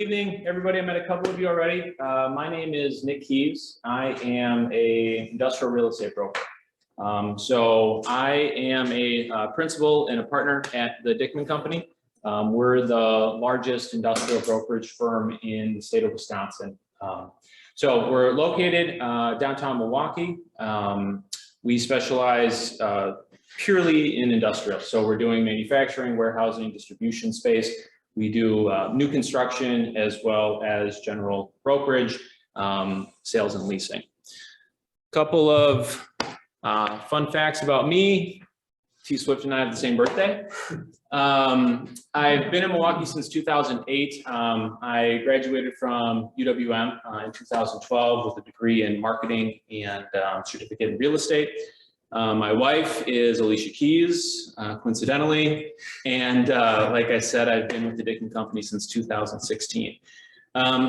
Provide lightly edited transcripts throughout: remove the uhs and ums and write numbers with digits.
Evening, everybody. I met a couple of you already. My name is Nick Keeves. I am a industrial real estate broker. So I am a principal and a partner at the Dickman Company. We're the largest industrial brokerage firm in the state of Wisconsin. So we're located downtown Milwaukee. We specialize purely in industrial. So we're doing manufacturing, warehousing, distribution space. We do new construction as well as general brokerage, sales and leasing. Couple of fun facts about me. T Swift and I have the same birthday. I've been in Milwaukee since 2008. I graduated from UWM in 2012 with a degree in marketing and certificate in real estate. My wife is Alicia Keys, coincidentally, and like I said, I've been with the Dickman Company since 2016.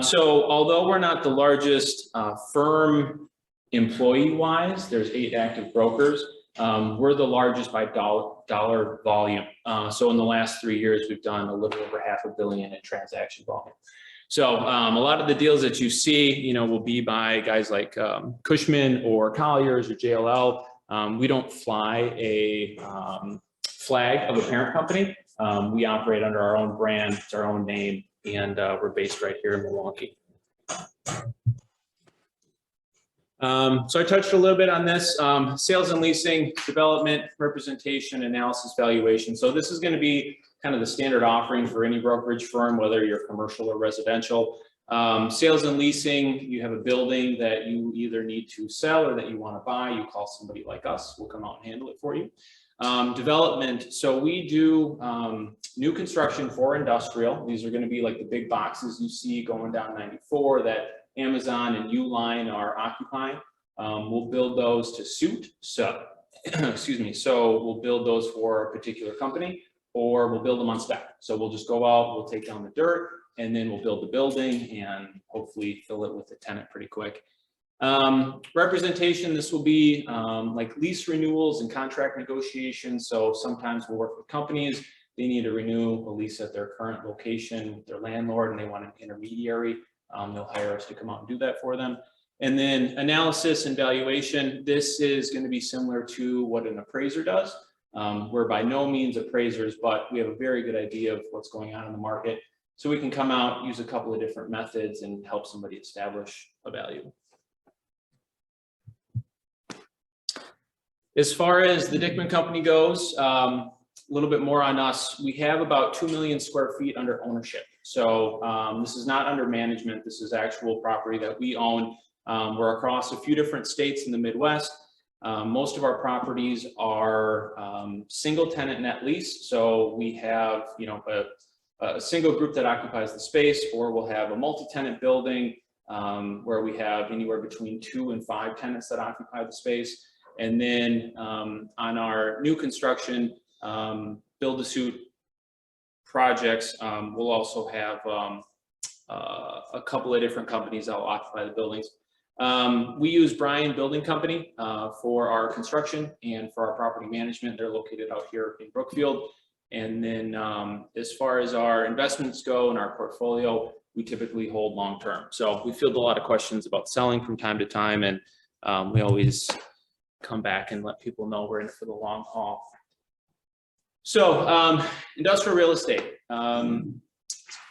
So although we're not the largest firm employee-wise, there's 8 active brokers, we're the largest by dollar volume. So in the last 3 years, we've done a little over $500 million in transaction volume. So a lot of the deals that you see, will be by guys like Cushman or Colliers or JLL. We don't fly a flag of a parent company. We operate under our own brand, it's our own name, and we're based right here in Milwaukee. So I touched a little bit on this, sales and leasing, development, representation, analysis, valuation. So this is going to be kind of the standard offering for any brokerage firm, whether you're commercial or residential. Sales and leasing, you have a building that you either need to sell or that you want to buy, you call somebody like us, we'll come out and handle it for you. Development, so we do new construction for industrial. These are going to be like the big boxes you see going down 94 that Amazon and Uline are occupying. We'll build those to suit, so excuse me, so we'll build those for a particular company, or we'll build them on spec. So we'll just go out, we'll take down the dirt, and then we'll build the building and hopefully fill it with a tenant pretty quick. Representation, this will be like lease renewals and contract negotiations. So sometimes we'll work with companies, they need to renew a lease at their current location with their landlord and they want an intermediary. They'll hire us to come out and do that for them. And then analysis and valuation, this is going to be similar to what an appraiser does. We're by no means appraisers, but we have a very good idea of what's going on in the market. So we can come out, use a couple of different methods and help somebody establish a value. As far as the Dickman Company goes, a little bit more on us. We have about 2 million square feet under ownership. So this is not under management. This is actual property that we own. We're across a few different states in the Midwest. Most of our properties are single tenant net lease. So we have, a single group that occupies the space, or we'll have a multi-tenant building where we have anywhere between 2 and 5 tenants that occupy the space. And then on our new construction, build-to-suit projects, we'll also have a couple of different companies that will occupy the buildings. We use Bryan Building Company for our construction and for our property management. They're located out here in Brookfield. And then as far as our investments go in our portfolio, we typically hold long-term. So we field a lot of questions about selling from time to time, and we always come back and let people know we're in it for the long haul. So industrial real estate,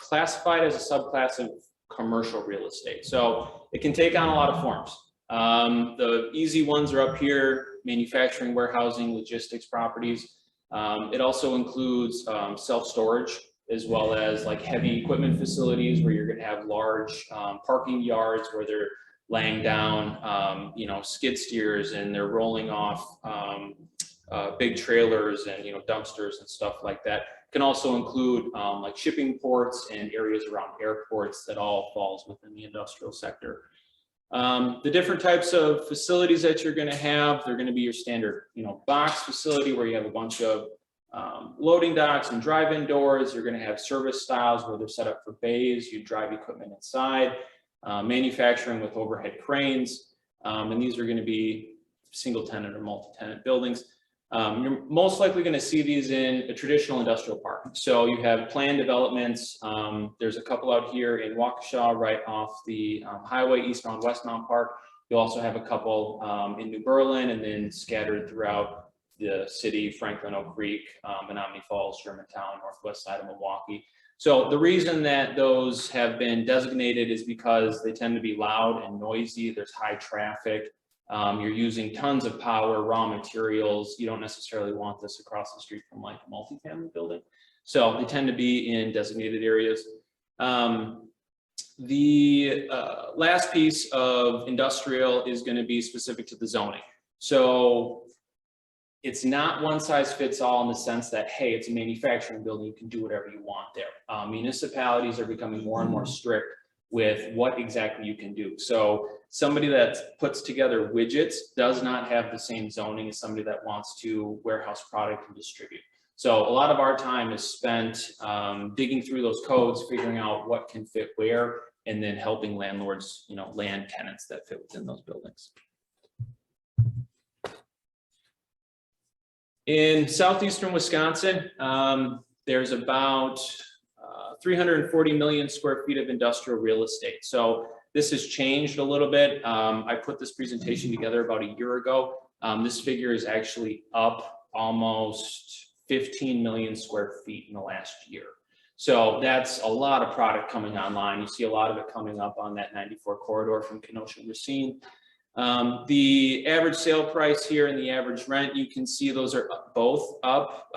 classified as a subclass of commercial real estate. So it can take on a lot of forms. The easy ones are up here: manufacturing, warehousing, logistics properties. It also includes self-storage, as well as like heavy equipment facilities where you're going to have large parking yards where they're laying down, skid steers and they're rolling off big trailers and, dumpsters and stuff like that. It can also include like shipping ports and areas around airports. That all falls within the industrial sector. The different types of facilities that you're going to have, they're going to be your standard, box facility where you have a bunch of loading docks and drive-in doors. You're going to have service styles where they're set up for bays. You drive equipment inside. Manufacturing with overhead cranes. And these are going to be single tenant or multi-tenant buildings. You're most likely going to see these in a traditional industrial park. So you have planned developments. There's a couple out here in Waukesha, right off the highway, eastbound, westbound park. You also have a couple in New Berlin, and then scattered throughout the city, Franklin, Oak Creek, Menominee Falls, Germantown, northwest side of Milwaukee. So the reason that those have been designated is because they tend to be loud and noisy. There's high traffic. You're using tons of power, raw materials. You don't necessarily want this across the street from like a multifamily building. So they tend to be in designated areas. The last piece of industrial is going to be specific to the zoning. So it's not one size fits all in the sense that, hey, it's a manufacturing building, you can do whatever you want there. Municipalities are becoming more and more strict with what exactly you can do. So somebody that puts together widgets does not have the same zoning as somebody that wants to warehouse product and distribute. So a lot of our time is spent digging through those codes, figuring out what can fit where, and then helping landlords, land tenants that fit within those buildings. In southeastern Wisconsin, there's about 340 million square feet of industrial real estate. So this has changed a little bit. I put this presentation together about a year ago. This figure is actually up almost 15 million square feet in the last year. So that's a lot of product coming online. You see a lot of it coming up on that 94 corridor from Kenosha and Racine. The average sale price here and the average rent, you can see those are both up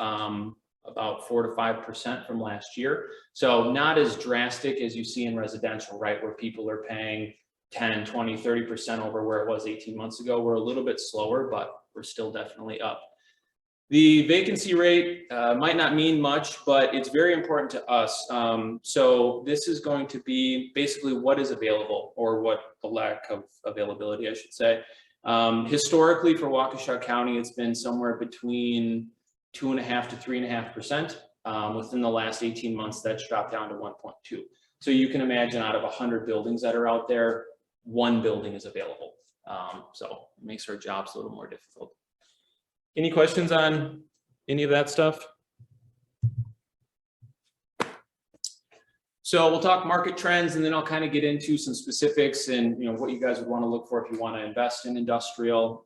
about 4 to 5% from last year. So not as drastic as you see in residential, right? Where people are paying 10, 20, 30% over where it was 18 months ago. We're a little bit slower, but we're still definitely up. The vacancy rate might not mean much, but it's very important to us. So this is going to be basically what is available, or what the lack of availability, I should say. Historically for Waukesha County, it's been somewhere between 2.5 to 3.5%. Within the last 18 months, that's dropped down to 1.2. So you can imagine out of 100 buildings that are out there, one building is available. So it makes our jobs a little more difficult. Any questions on any of that stuff? So we'll talk market trends, and then I'll kind of get into some specifics and what you guys would want to look for if you want to invest in industrial.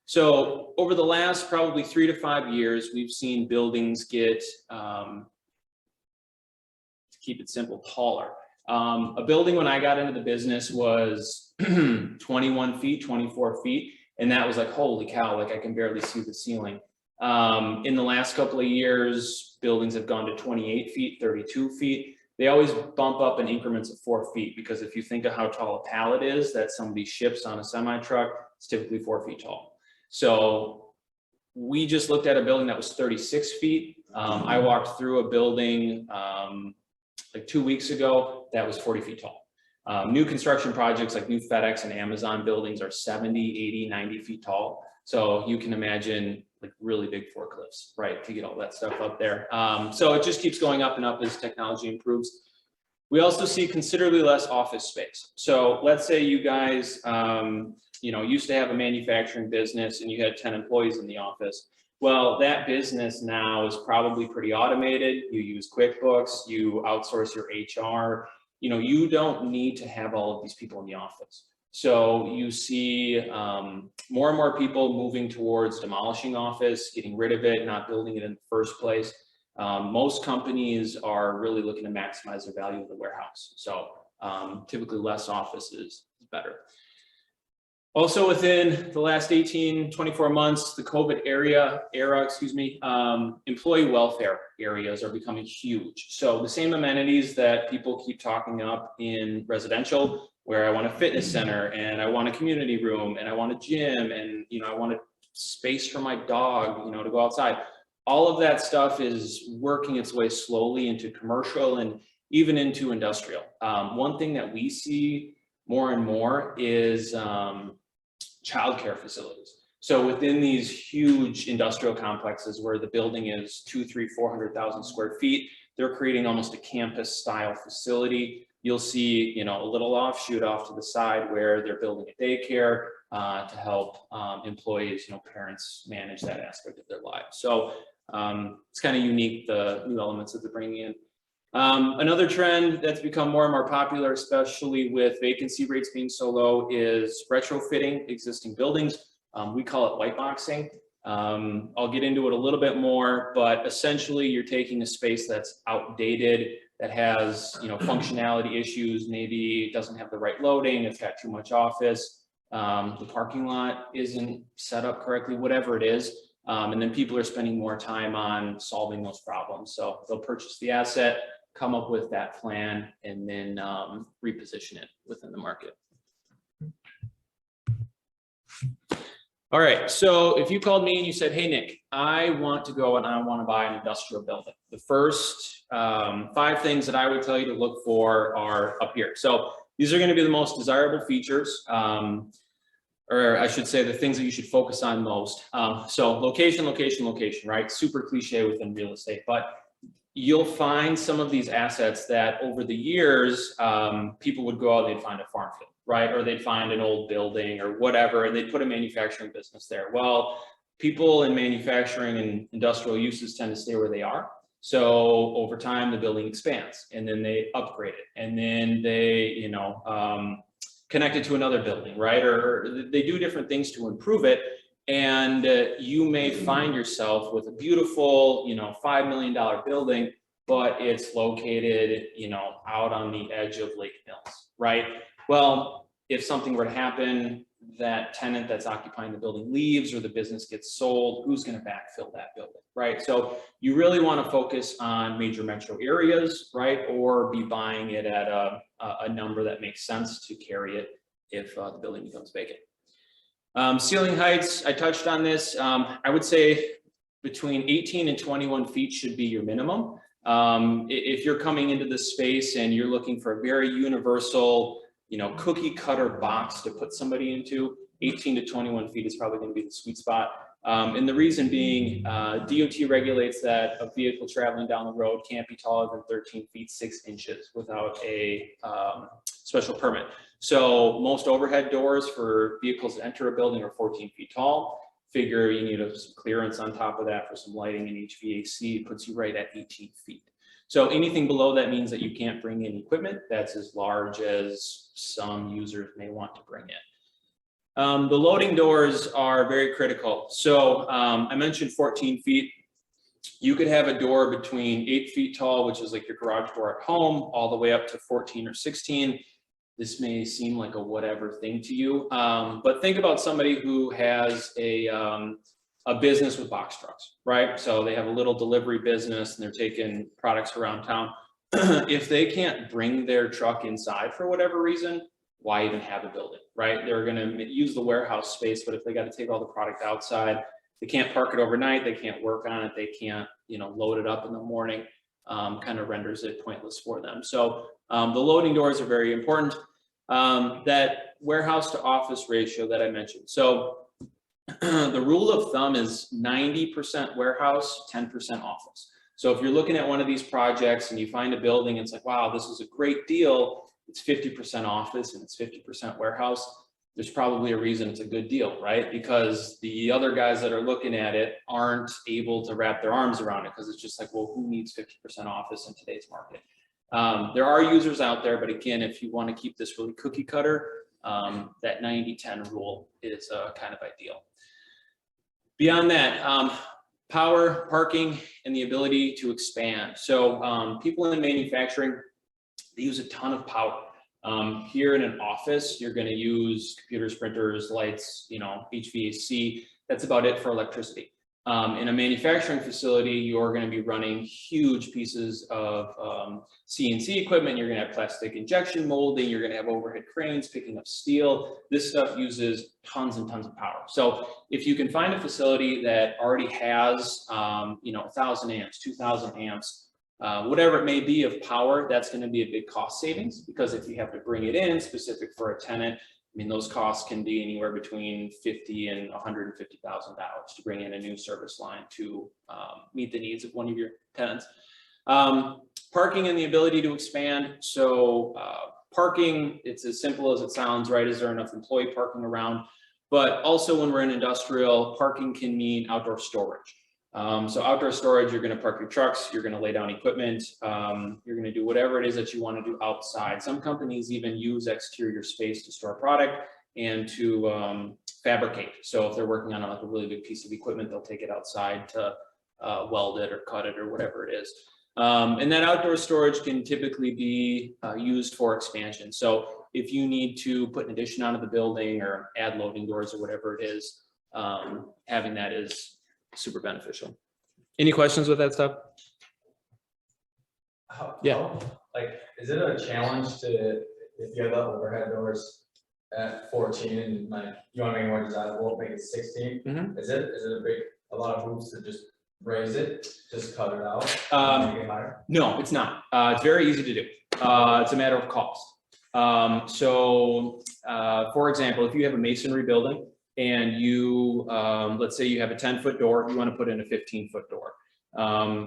So over the last probably 3 to 5 years, we've seen buildings get, to keep it simple, taller. A building when I got into the business was 21 feet, 24 feet. And that was like, holy cow, like I can barely see the ceiling. In the last couple of years, buildings have gone to 28 feet, 32 feet. They always bump up in increments of 4 feet, because if you think of how tall a pallet is that somebody ships on a semi-truck, it's typically 4 feet tall. So we just looked at a building that was 36 feet. I walked through a building like 2 weeks ago that was 40 feet tall. New construction projects like new FedEx and Amazon buildings are 70, 80, 90 feet tall. So you can imagine like really big forklifts, right, to get all that stuff up there. So it just keeps going up and up as technology improves. We also see considerably less office space. So let's say you guys, used to have a manufacturing business and you had 10 employees in the office. Well, that business now is probably pretty automated. You use QuickBooks, you outsource your HR. You don't need to have all of these people in the office. So you see more and more people moving towards demolishing office, getting rid of it, not building it in the first place. Most companies are really looking to maximize the value of the warehouse. So typically less office is better. Also within the last 18, 24 months, the COVID era, employee welfare areas are becoming huge. So the same amenities that people keep talking up in residential, where I want a fitness center and I want a community room and I want a gym and I want a space for my dog, to go outside. All of that stuff is working its way slowly into commercial and even into industrial. One thing that we see more and more is childcare facilities. So within these huge industrial complexes where the building is 200,000, 300,000, 400,000 square feet, they're creating almost a campus style facility you'll see, a little offshoot off to the side where they're building a daycare to help employees, parents manage that aspect of their lives. So it's kind of unique, the new elements that they're bringing in. Another trend that's become more and more popular, especially with vacancy rates being so low, is retrofitting existing buildings. We call it white boxing. I'll get into it a little bit more, but essentially you're taking a space that's outdated, that has, functionality issues, maybe it doesn't have the right loading, it's got too much office, the parking lot isn't set up correctly, whatever it is. And then people are spending more time on solving those problems. So they'll purchase the asset, come up with that plan, and then reposition it within the market. All right, so if you called me and you said, hey, Nick, I want to go and I want to buy an industrial building, the first 5 things that I would tell you to look for are up here. So these are going to be the most desirable features, or I should say the things that you should focus on most. So location, location, location, right? Super cliche within real estate, but you'll find some of these assets that over the years, people would go out, they'd find a farm field, right? Or they'd find an old building or whatever, and they'd put a manufacturing business there. Well, people in manufacturing and industrial uses tend to stay where they are. So over time, the building expands, and then they upgrade it, and then they, connect it to another building, right? Or they do different things to improve it. And you may find yourself with a beautiful, $5 million building, but it's located, out on the edge of Lake Mills, right? Well, if something were to happen, that tenant that's occupying the building leaves or the business gets sold, who's going to backfill that building, right? So you really want to focus on major metro areas, right? Or be buying it at a number that makes sense to carry it if the building becomes vacant. Ceiling heights, I touched on this. I would say between 18 and 21 feet should be your minimum. If you're coming into this space and you're looking for a very universal, cookie cutter box to put somebody into, 18 to 21 feet is probably going to be the sweet spot. And the reason being, DOT regulates that a vehicle traveling down the road can't be taller than 13 feet 6 inches without a special permit. So most overhead doors for vehicles that enter a building are 14 feet tall. Figure you need some clearance on top of that for some lighting and HVAC. It puts you right at 18 feet. So anything below that means that you can't bring in equipment that's as large as some users may want to bring in. The loading doors are very critical. So I mentioned 14 feet. You could have a door between 8 feet tall, which is like your garage door at home, all the way up to 14 or 16. This may seem like a whatever thing to you, but think about somebody who has a business with box trucks, right? So they have a little delivery business and they're taking products around town. If they can't bring their truck inside for whatever reason, why even have a building, right? They're going to use the warehouse space, but if they got to take all the product outside, they can't park it overnight, they can't work on it, they can't, load it up in the morning, kind of renders it pointless for them. So the loading doors are very important. That warehouse to office ratio that I mentioned. So the rule of thumb is 90% warehouse, 10% office. So if you're looking at one of these projects and you find a building, it's like, wow, this is a great deal. It's 50% office and it's 50% warehouse. There's probably a reason it's a good deal, right? Because the other guys that are looking at it aren't able to wrap their arms around it because it's just like, well, who needs 50% office in today's market? There are users out there, but again, if you want to keep this really cookie cutter, that 90-10 rule is kind of ideal. Beyond that, power, parking, and the ability to expand. So people in manufacturing, they use a ton of power. Here in an office, you're going to use computers, printers, lights, HVAC. That's about it for electricity. In a manufacturing facility, you're going to be running huge pieces of CNC equipment. You're going to have plastic injection molding. You're going to have overhead cranes picking up steel. This stuff uses tons and tons of power. So if you can find a facility that already has, 1,000 amps, 2,000 amps, whatever it may be of power, that's going to be a big cost savings, because if you have to bring it in specific for a tenant, I mean, those costs can be anywhere between $50,000 and $150,000 to bring in a new service line to meet the needs of one of your tenants. Parking and the ability to expand. So parking, it's as simple as it sounds, right? Is there enough employee parking around? But also when we're in industrial, parking can mean outdoor storage. So outdoor storage, you're going to park your trucks, you're going to lay down equipment, you're going to do whatever it is that you want to do outside. Some companies even use exterior space to store product and to fabricate. So if they're working on like a really big piece of equipment, they'll take it outside to weld it or cut it or whatever it is. And then outdoor storage can typically be used for expansion. So if you need to put an addition onto the building or add loading doors or whatever it is, having that is super beneficial. Any questions with that stuff? Yeah. Like, is it a challenge to, if you have the overhead doors at 14 and like you want to make it more desirable, make it 16? Mm-hmm. Is it a lot of hoops to just raise it, just cut it out, make it higher? No, it's not. It's very easy to do. It's a matter of cost. For example, if you have a masonry building and you, let's say you have a 10-foot door, you want to put in a 15-foot door.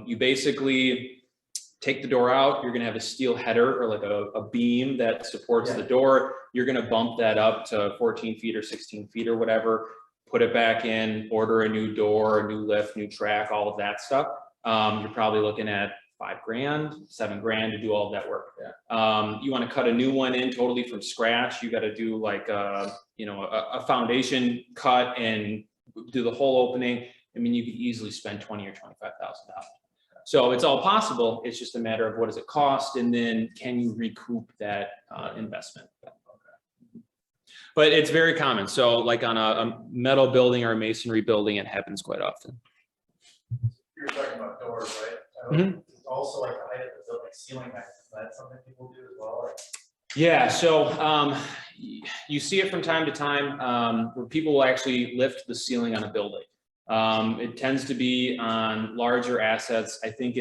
You basically take the door out, you're going to have a steel header or like a beam that supports the door. You're going to bump that up to 14 feet or 16 feet or whatever, put it back in, order a new door, a new lift, new track, all of that stuff. You're probably looking at $5 grand, $7 grand to do all of that work. Yeah. You want to cut a new one in totally from scratch. You got to do like a foundation cut and do the whole opening. I mean, you could easily spend $20,000 or $25,000. So it's all possible. It's just a matter of what does it cost, and then can you recoup that investment? But it's very common. So like on a metal building or a masonry building, it happens quite often. You're talking about doors, right? Mm-hmm. Also like the height of the building, ceiling height. Is that something people do as well? Or? Yeah, so you see it from time to time where people will actually lift the ceiling on a building. It tends to be on larger assets. I think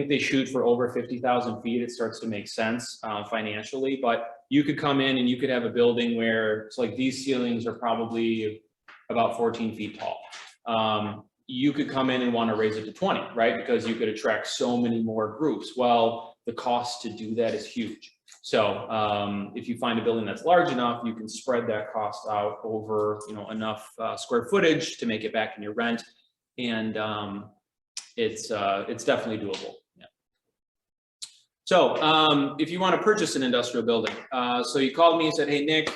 they shoot for over 50,000 feet. It starts to make sense financially, but you could come in and you could have a building where it's like these ceilings are probably about 14 feet tall. You could come in and want to raise it to 20, right? Because you could attract so many more groups. Well, the cost to do that is huge. So if you find a building that's large enough, you can spread that cost out over, enough square footage to make it back in your rent. And it's definitely doable. Yeah. So if you want to purchase an industrial building, so you called me and said, hey, Nick,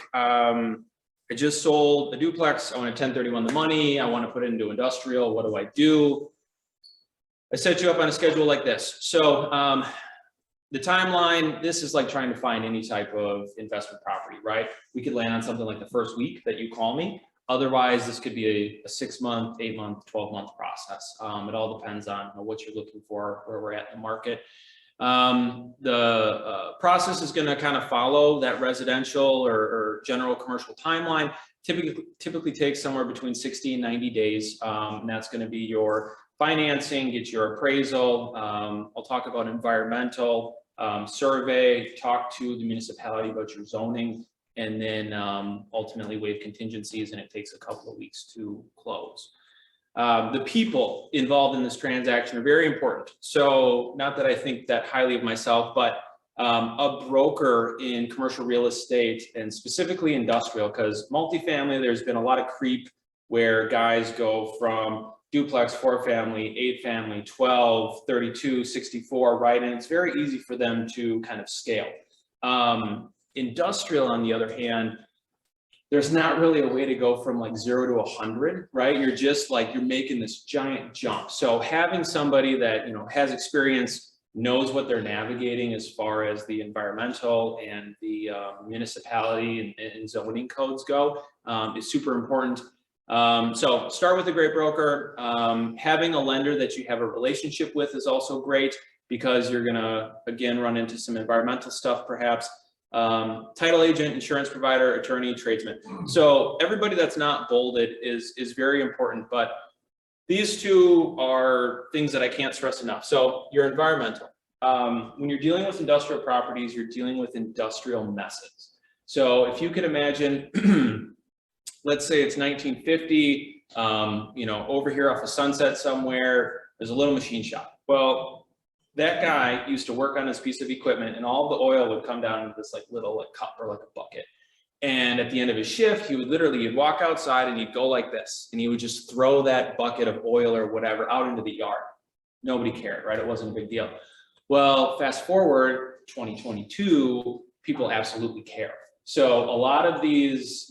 I just sold a duplex. I want to 1031 the money. I want to put it into industrial. What do I do? I set you up on a schedule like this. So the timeline, this is like trying to find any type of investment property, right? We could land on something like the first week that you call me. Otherwise, this could be a 6-month, 8-month, 12-month process. It all depends on what you're looking for, where we're at in the market. The process is going to kind of follow that residential or general commercial timeline. Typically takes somewhere between 60 and 90 days. And that's going to be your financing, get your appraisal. I'll talk about environmental survey, talk to the municipality about your zoning, and then ultimately waive contingencies, and it takes a couple of weeks to close. The people involved in this transaction are very important. So not that I think that highly of myself, but a broker in commercial real estate and specifically industrial, because multifamily, there's been a lot of creep where guys go from duplex, 4-family, 8-family, 12, 32, 64, right? And it's very easy for them to kind of scale. Industrial, on the other hand, there's not really a way to go from like 0 to 100, right? You're just like, you're making this giant jump. So having somebody that, has experience, knows what they're navigating as far as the environmental and the municipality and zoning codes go is super important. So start with a great broker. Having a lender that you have a relationship with is also great, because you're gonna, again, run into some environmental stuff perhaps. Title agent, insurance provider, attorney, tradesman. So everybody that's not bolded is very important, but these two are things that I can't stress enough. So your environmental. When you're dealing with industrial properties, you're dealing with industrial messes. So if you can imagine, let's say it's 1950, over here off of Sunset somewhere, there's a little machine shop. Well, that guy used to work on this piece of equipment and all the oil would come down into this like little like cup or like a bucket. And at the end of his shift, he would literally, he'd walk outside and he'd go like this, and he would just throw that bucket of oil or whatever out into the yard. Nobody cared, right? It wasn't a big deal. Well, fast forward 2022, people absolutely care. So a lot of these,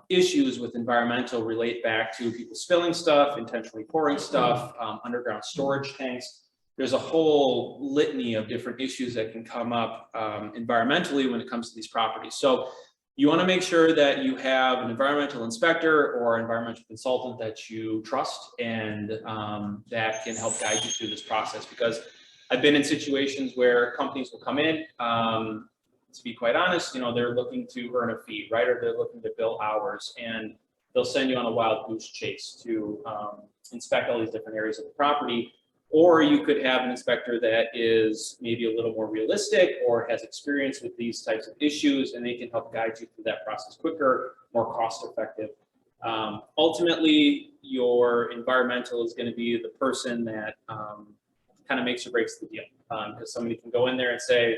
issues with environmental relate back to people spilling stuff, intentionally pouring stuff, underground storage tanks. There's a whole litany of different issues that can come up environmentally when it comes to these properties. So you want to make sure that you have an environmental inspector or environmental consultant that you trust and that can help guide you through this process, because I've been in situations where companies will come in, to be quite honest, they're looking to earn a fee, right? Or they're looking to bill hours, and they'll send you on a wild goose chase to inspect all these different areas of the property. Or you could have an inspector that is maybe a little more realistic or has experience with these types of issues, and they can help guide you through that process quicker, more cost effective. Ultimately, your environmental is going to be the person that kind of makes or breaks the deal, because somebody can go in there and say,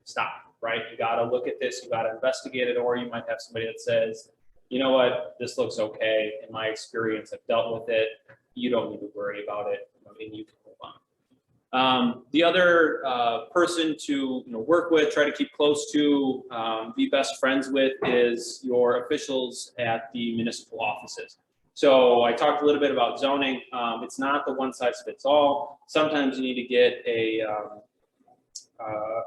stop, right? You got to look at this, you got to investigate it. Or you might have somebody that says, you know what, this looks okay. In my experience, I've dealt with it. You don't need to worry about it, and you can move on. The other person to work with, try to keep close to, be best friends with, is your officials at the municipal offices. So I talked a little bit about zoning. It's not the one size fits all. Sometimes you need to get a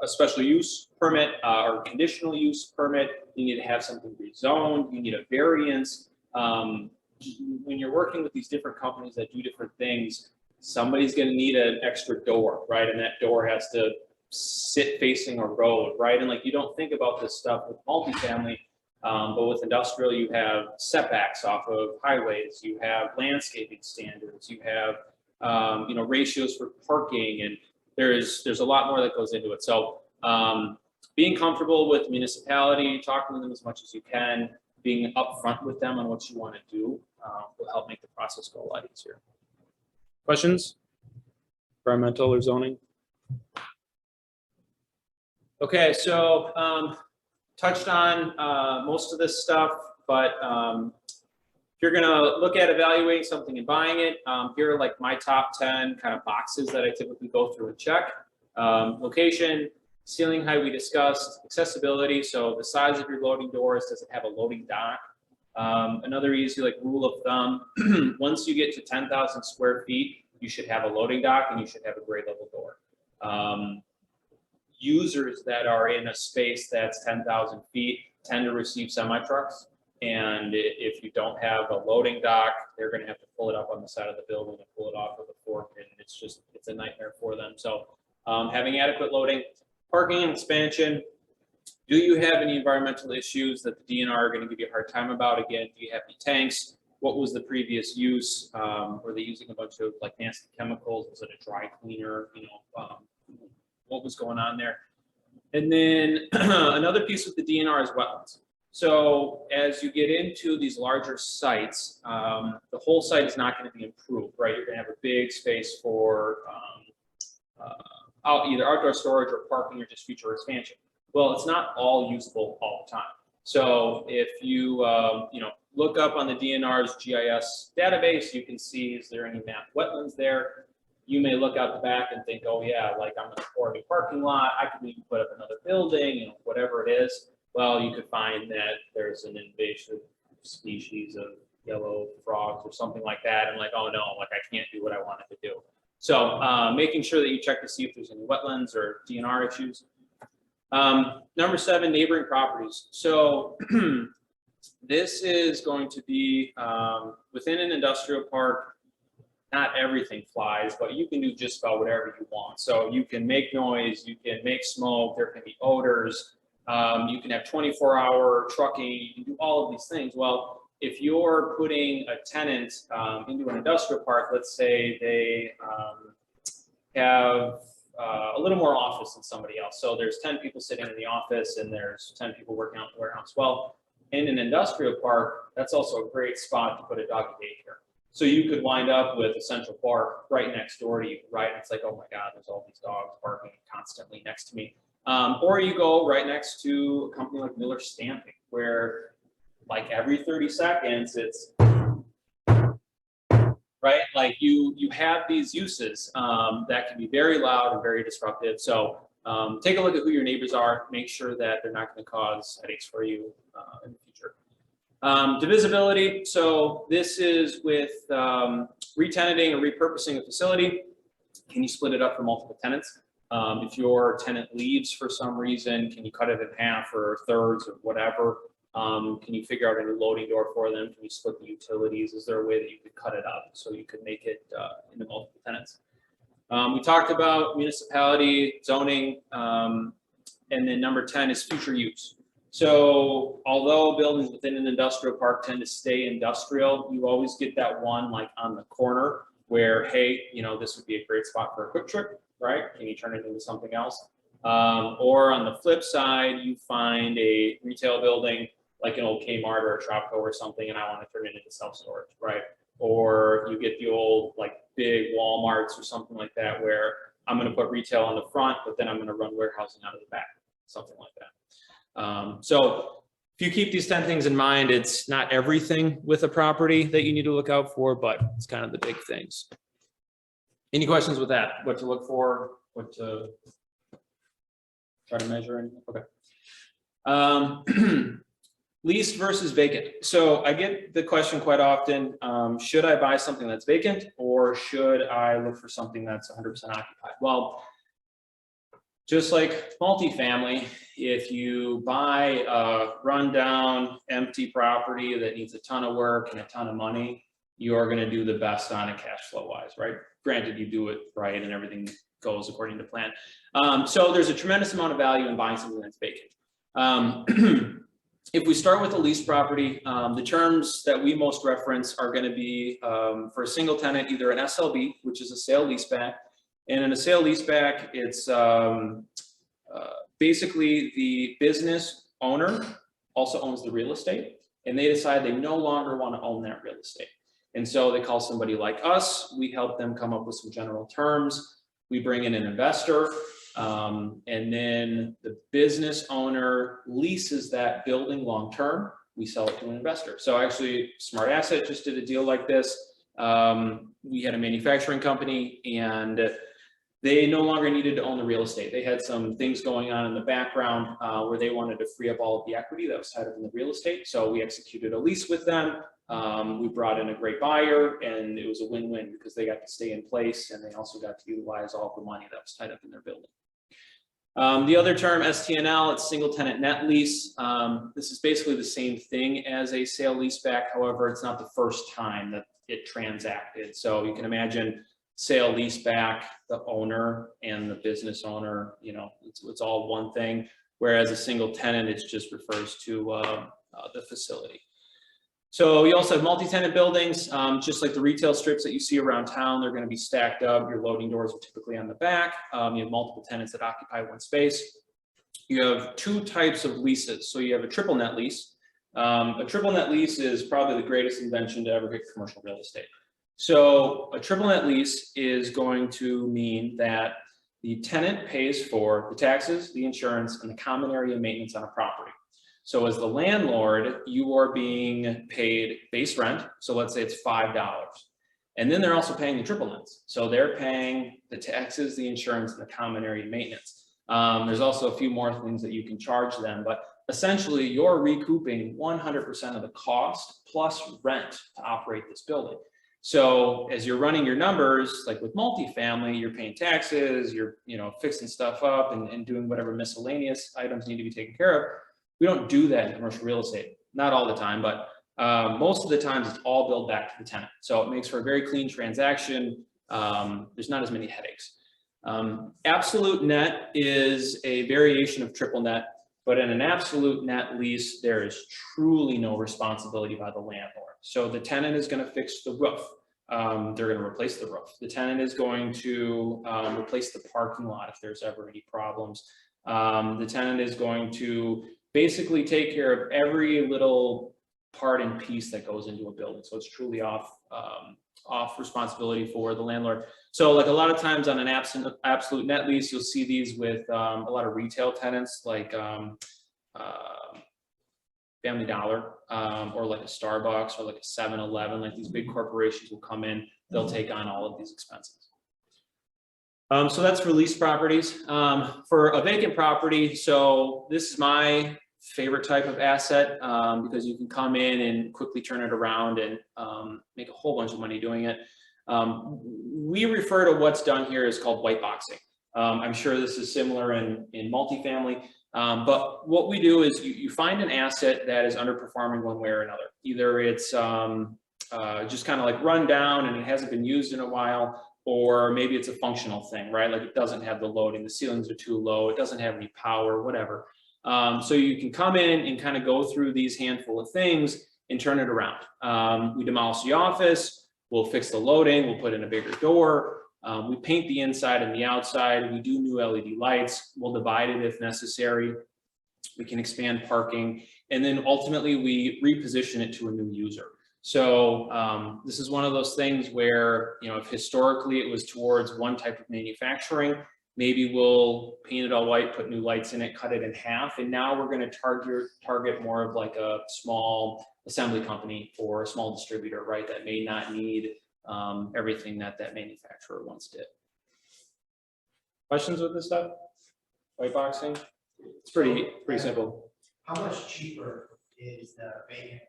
special use permit or conditional use permit. You need to have something rezoned. You need a variance. When you're working with these different companies that do different things, somebody's going to need an extra door, right? And that door has to sit facing a road, right? And like, you don't think about this stuff with multifamily, but with industrial, you have setbacks off of highways, you have landscaping standards, you have, ratios for parking, and there's a lot more that goes into it. So being comfortable with the municipality, talking to them as much as you can, being upfront with them on what you want to do will help make the process go a lot easier. Questions? Environmental or zoning? Okay, so touched on most of this stuff, but if you're gonna look at evaluating something and buying it, here are like my top 10 kind of boxes that I typically go through and check. Location, ceiling height we discussed, accessibility, so the size of your loading doors, does it have a loading dock? Another easy like rule of thumb, once you get to 10,000 square feet, you should have a loading dock and you should have a grade level door. Users that are in a space that's 10,000 feet tend to receive semi-trucks. And if you don't have a loading dock, they're going to have to pull it up on the side of the building and pull it off with a fork, and it's a nightmare for them. So having adequate loading, parking and expansion. Do you have any environmental issues that the DNR are going to give you a hard time about? Again, do you have any tanks? What was the previous use? Were they using a bunch of like nasty chemicals? Was it a dry cleaner? What was going on there? And then another piece with the DNR is wetlands. So as you get into these larger sites, the whole site is not going to be improved, right? You're going to have a big space for either outdoor storage or parking or just future expansion. Well, it's not all usable all the time. So if you look up on the DNR's GIS database, you can see, is there any mapped wetlands there? You may look out the back and think, oh yeah, like I'm going to pour a new parking lot. I could even put up another building, whatever it is. Well, you could find that there's an invasive species of yellow frogs or something like that. And like, oh no, like I can't do what I wanted to do. So making sure that you check to see if there's any wetlands or DNR issues. Number 7, neighboring properties. So this is going to be within an industrial park. Not everything flies, but you can do just about whatever you want. So you can make noise, you can make smoke, there can be odors, you can have 24-hour trucking, you can do all of these things. Well, if you're putting a tenant into an industrial park, let's say they have a little more office than somebody else. So there's 10 people sitting in the office and there's 10 people working out in the warehouse. Well, in an industrial park, that's also a great spot to put a doggy daycare. So you could wind up with a Central Park right next door to you, right? It's like, oh my God, there's all these dogs barking constantly next to me. Or you go right next to a company like Miller Stamping, where like every 30 seconds, it's right. Like you have these uses that can be very loud and very disruptive. So take a look at who your neighbors are. Make sure that they're not going to cause headaches for you in the future. Divisibility. So this is with re-tenanting or repurposing a facility. Can you split it up for multiple tenants? If your tenant leaves for some reason, can you cut it in half or thirds or whatever? Can you figure out a new loading door for them? Can you split the utilities? Is there a way that you could cut it up so you could make it into multiple tenants? We talked about municipality, zoning, and then number 10 is future use. So although buildings within an industrial park tend to stay industrial, you always get that one like on the corner where, hey, you know, this would be a great spot for a quick trip, right? Can you turn it into something else? Or on the flip side, you find a retail building like an old Kmart or a Shopko or something, and I want to turn it into self-storage, right? Or you get the old like big Walmarts or something like that where I'm going to put retail on the front, but then I'm going to run warehousing out of the back, something like that. So if you keep these 10 things in mind, it's not everything with a property that you need to look out for, but it's kind of the big things. Any questions with that? What to look for, what to try to measure in? Okay. Leased versus vacant. So I get the question quite often, should I buy something that's vacant or should I look for something that's 100% occupied? Well, just like multifamily, if you buy a rundown, empty property that needs a ton of work and a ton of money, you are going to do the best on it cash flow wise, right? Granted, you do it right and everything goes according to plan. So there's a tremendous amount of value in buying something that's vacant. If we start with a lease property, the terms that we most reference are going to be for a single tenant, either an SLB, which is a sale leaseback, and in a sale leaseback, it's basically the business owner also owns the real estate, and they decide they no longer want to own that real estate. And so they call somebody like us. We help them come up with some general terms. We bring in an investor, and then the business owner leases that building long-term. We sell it to an investor. So actually, Smart Asset just did a deal like this. We had a manufacturing company, and they no longer needed to own the real estate. They had some things going on in the background where they wanted to free up all of the equity that was tied up in the real estate. So we executed a lease with them. We brought in a great buyer, and it was a win-win because they got to stay in place and they also got to utilize all of the money that was tied up in their building. The other term, STNL, it's single tenant net lease. This is basically the same thing as a sale leaseback. However, it's not the first time that it transacted. So you can imagine sale leaseback, the owner and the business owner, you know, it's all one thing. Whereas a single tenant, it just refers to the facility. So you also have multi-tenant buildings, just like the retail strips that you see around town. They're going to be stacked up. Your loading doors are typically on the back. You have multiple tenants that occupy one space. You have two types of leases. So you have a triple net lease. A triple net lease is probably the greatest invention to ever hit commercial real estate. So a triple net lease is going to mean that the tenant pays for the taxes, the insurance, and the common area maintenance on a property. So as the landlord, you are being paid base rent. So let's say it's $5. And then they're also paying the triple nets. So they're paying the taxes, the insurance, and the common area maintenance. There's also a few more things that you can charge them, but essentially you're recouping 100% of the cost plus rent to operate this building. So as you're running your numbers, like with multifamily, you're paying taxes, you're fixing stuff up and doing whatever miscellaneous items need to be taken care of. We don't do that in commercial real estate, not all the time, but most of the times it's all billed back to the tenant. So it makes for a very clean transaction. There's not as many headaches. Absolute net is a variation of triple net, but in an absolute net lease, there is truly no responsibility by the landlord. So the tenant is going to fix the roof. They're going to replace the roof. The tenant is going to replace the parking lot if there's ever any problems. The tenant is going to basically take care of every little part and piece that goes into a building. So it's truly off off responsibility for the landlord. So like a lot of times on an absolute net lease, you'll see these with a lot of retail tenants like Family Dollar or like a Starbucks or like a 7-Eleven. Like these big corporations will come in, they'll take on all of these expenses. So that's for lease properties. For a vacant property, so this is my favorite type of asset because you can come in and quickly turn it around and make a whole bunch of money doing it. We refer to what's done here as called white boxing. I'm sure this is similar in multifamily, but what we do is you find an asset that is underperforming one way or another. Either it's just kind of like run down and it hasn't been used in a while, or maybe it's a functional thing, right? Like it doesn't have the loading, the ceilings are too low, it doesn't have any power, whatever. So you can come in and kind of go through these handful of things and turn it around. We demolish the office, we'll fix the loading, we'll put in a bigger door, we paint the inside and the outside, we do new LED lights, we'll divide it if necessary, we can expand parking, and then ultimately we reposition it to a new user. So this is one of those things where, you know, if historically it was towards one type of manufacturing, maybe we'll paint it all white, put new lights in it, cut it in half, and now we're going to target more of like a small assembly company or a small distributor, right? That may not need everything that manufacturer once did. Questions with this stuff? White boxing? It's pretty simple. How much cheaper is the vacant building?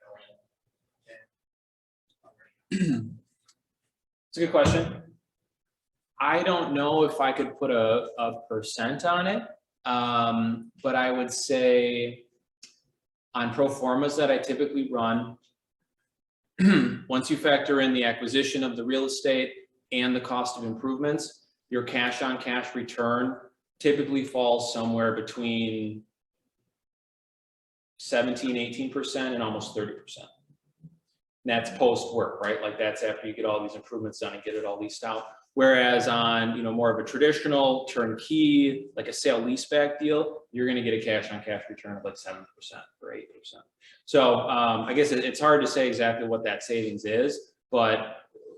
It's a good question. I don't know if I could put a percent on it, but I would say on pro formas that I typically run, once you factor in the acquisition of the real estate and the cost of improvements, your cash on cash return typically falls somewhere between 17–18% and almost 30%. That's post work, right? Like that's after you get all these improvements done and get it all leased out. Whereas on, you know, more of a traditional turnkey, like a sale leaseback deal, you're going to get a cash on cash return of like 7% or 8%. So I guess it's hard to say exactly what that savings is, but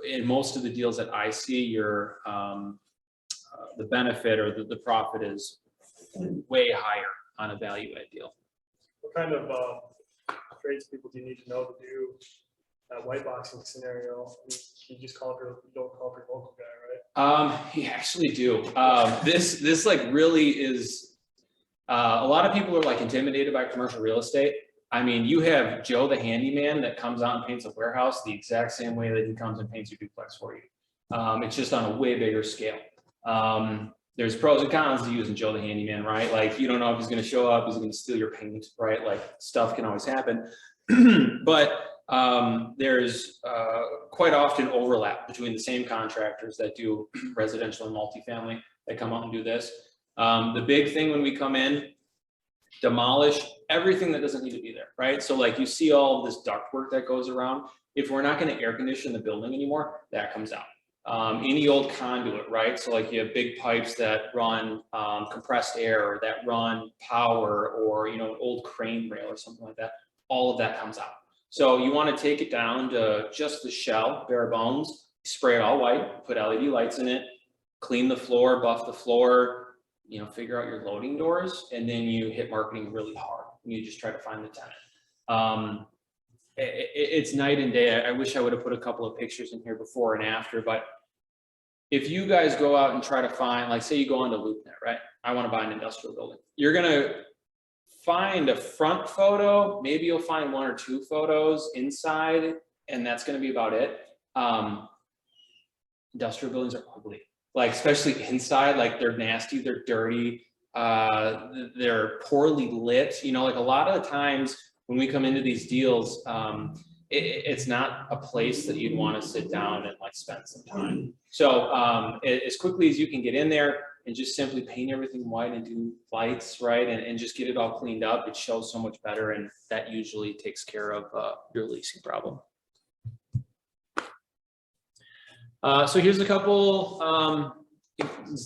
in most of the deals that I see, your the benefit or the profit is way higher on a value add deal. What kind of tradespeople do you need to know to do that white boxing scenario? I mean, you just call it you don't call it your local guy, right? You actually do. This like really is, a lot of people are like intimidated by commercial real estate. I mean, you have Joe the handyman that comes out and paints a warehouse the exact same way that he comes and paints your duplex for you. It's just on a way bigger scale. There's pros and cons to using Joe the handyman, right? Like you don't know if he's going to show up, he's going to steal your paint, right? Like stuff can always happen. But there's quite often overlap between the same contractors that do residential and multifamily that come out and do this. The big thing when we come in, demolish everything that doesn't need to be there, right? So like you see all of this ductwork that goes around. If we're not going to air condition the building anymore, that comes out. Any old conduit, right? So like you have big pipes that run compressed air or that run power or, you know, an old crane rail or something like that. All of that comes out. So you want to take it down to just the shell, bare bones, spray it all white, put LED lights in it, clean the floor, buff the floor, you know, figure out your loading doors, and then you hit marketing really hard. You just try to find the tenant. It's night and day. I wish I would have put a couple of pictures in here before and after, but if you guys go out and try to find, like say you go onto LoopNet, right? I want to buy an industrial building. You're going to find a front photo, maybe you'll find 1 or 2 photos inside, and that's going to be about it. Industrial buildings are ugly, like especially inside, like they're nasty, they're dirty, they're poorly lit. You know, like a lot of the times when we come into these deals, it's not a place that you'd want to sit down and like spend some time. So as quickly as you can get in there and just simply paint everything white and do lights, right? And just get it all cleaned up, it shows so much better, and that usually takes care of your leasing problem. So here's a couple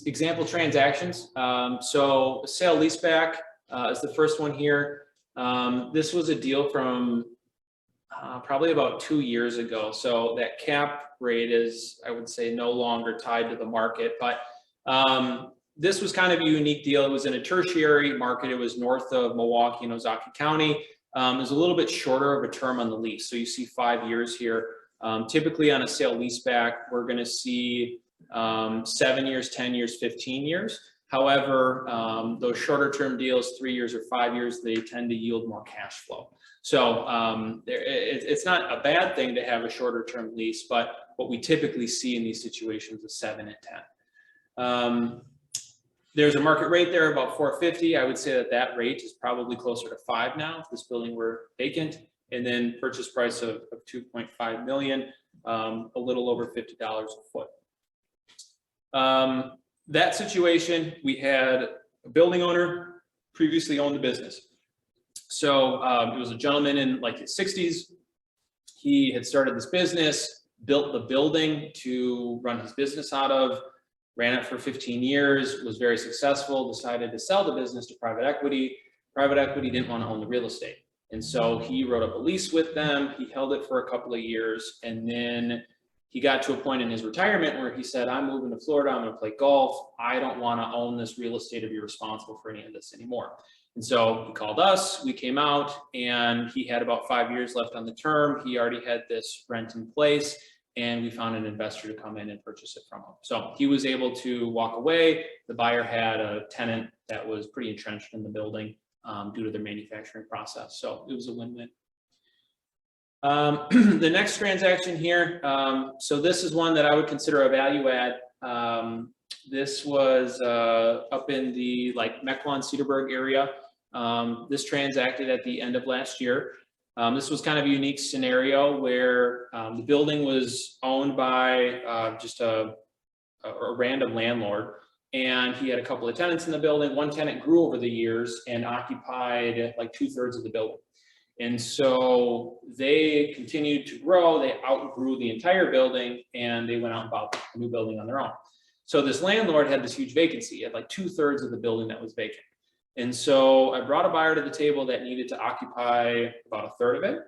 example transactions. So sale leaseback is the first one here. This was a deal from probably about 2 years ago. So that cap rate is, I would say, no longer tied to the market, but this was kind of a unique deal. It was in a tertiary market. It was north of Milwaukee and Ozaukee County. It was a little bit shorter of a term on the lease. So you see 5 years here. Typically on a sale leaseback, we're going to see 7 years, 10 years, 15 years. However, those shorter term deals, 3 years or 5 years, they tend to yield more cash flow. So it's not a bad thing to have a shorter term lease, but what we typically see in these situations is 7 and 10. There's a market rate there about $450. I would say that that rate is probably closer to $5 now if this building were vacant. And then purchase price of $2.5 million, a little over $50 a foot. That situation, we had a building owner previously owned the business. So it was a gentleman in like his 60s. He had started this business, built the building to run his business out of, ran it for 15 years, was very successful, decided to sell the business to private equity. Private equity didn't want to own the real estate. And so he wrote up a lease with them. He held it for a couple of years. And then he got to a point in his retirement where he said, I'm moving to Florida. I'm going to play golf. I don't want to own this real estate or be responsible for any of this anymore. And so he called us, we came out, and he had about 5 years left on the term. He already had this rent in place, and we found an investor to come in and purchase it from him. So he was able to walk away. The buyer had a tenant that was pretty entrenched in the building due to their manufacturing process. So it was a win-win. The next transaction here, so this is one that I would consider a value add. This was up in the like Mequon, Cedarburg area. This transacted at the end of last year. This was kind of a unique scenario where the building was owned by just a random landlord, and he had a couple of tenants in the building. One tenant grew over the years and occupied like 2/3 of the building. And so they continued to grow. They outgrew the entire building, and they went out and bought a new building on their own. So this landlord had this huge vacancy. He had like 2/3 of the building that was vacant. And so I brought a buyer to the table that needed to occupy about 1/3 of it.